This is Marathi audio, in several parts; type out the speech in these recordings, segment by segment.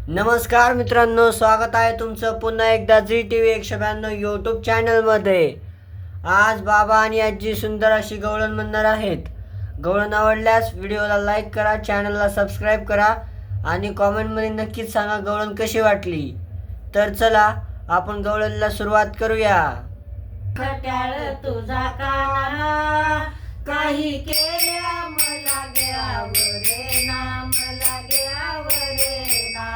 नमस्कार मित्रांनो, स्वागत आहे तुमचं पुन्हा एकदा झी TV 192 यूट्यूब चॅनलमध्ये। आज बाबा आणि आजी सुंदर अशी गवळण म्हणणार आहेत। गवळण आवडल्यास व्हिडिओला लाईक करा, चॅनलला सबस्क्राईब करा आणि कॉमेंटमध्ये नक्कीच सांगा गवळण कशी वाटली। तर चला आपण गवळणला सुरुवात करूया। खट्याळ तुझा काना काही केल्या मला ग्यावरे ना, मला ग्यावरे ना।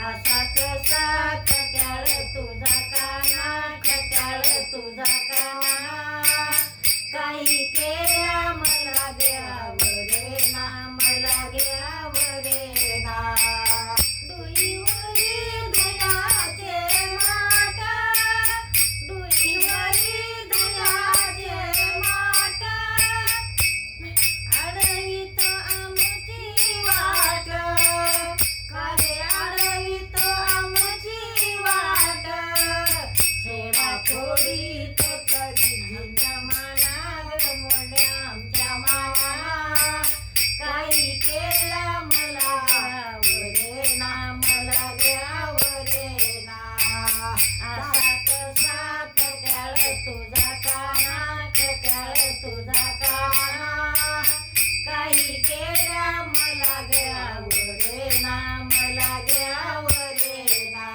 असा कसा खट्याळ तुझा काना, खट्याळ तुझा काना काही केल्या मला ग्यावरे ना, मला ग्यावरे ना। डुईवरी दयाचे माट, डुईवरी दयाचे माट, अडवित आमची वाट, कारे अडवित आमची वाट। छोडा छोडीत करी आमच्या माना ग मोड्या आमच्या माना, काही केल्या मला ग्यावरे ना, मला ग्यावरे ना। असा कसा खट्याळ तुझा काना, खट्याळ तुझा काना काही केल्या मला ग्यावरे ना, मला ग्यावरे ना।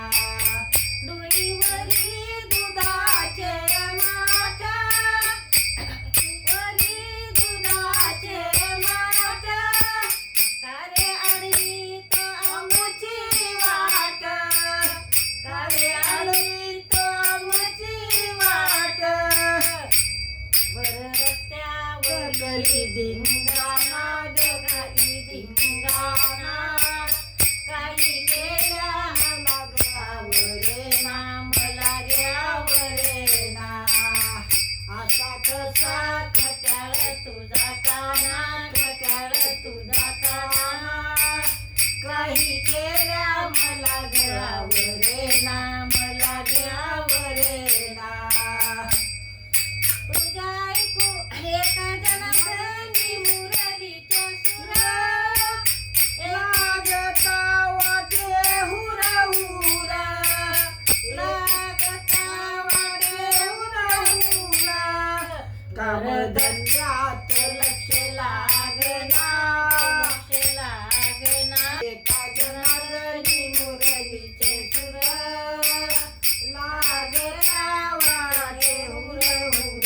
डुईवरी दुधाचे माट, वरी दुधाचे माट, कारे अडवित आमची वाट, कारे अडवित आमची वाट। वर रस्त्यावर गली धिंगाणा ग, काही धिंगाणा काही केल्या मला ग्यावरे ना, मला ग्यावरे ना। असा कसा खट्याळ तुझा काना, खट्याळ तुझा काना काही केल्या मला ग्यावरे ना, मला ग्यावरे ना। तुझ्या ऐकू एका जनार्दनी मुरलीचे सूर, लागता वाटे हुरा हुरा, लागता वाटे हुरा हुरा। कारधंद्यात लक्ष लागना, लक्ष लागना। एका जनार्दनी मुरलीचे सूर, लागता वाटे हुर हुर।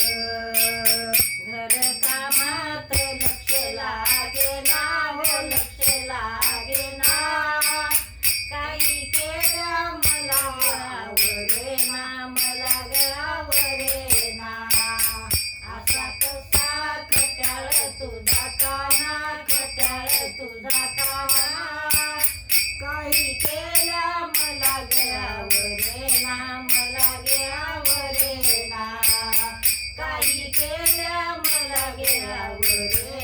घर कामात लक्ष लागेना, हो लक्ष लागेना, काही केल्या मला ग्यावरे ना, मला ग्यावरे ना। असा कसा खट्याळ तुझा काना, खट्याळ तुझा काना काही केल्या मला ग्यावरे ना, मला ग्यावरे ना। काही केल्या मला ग्यावरे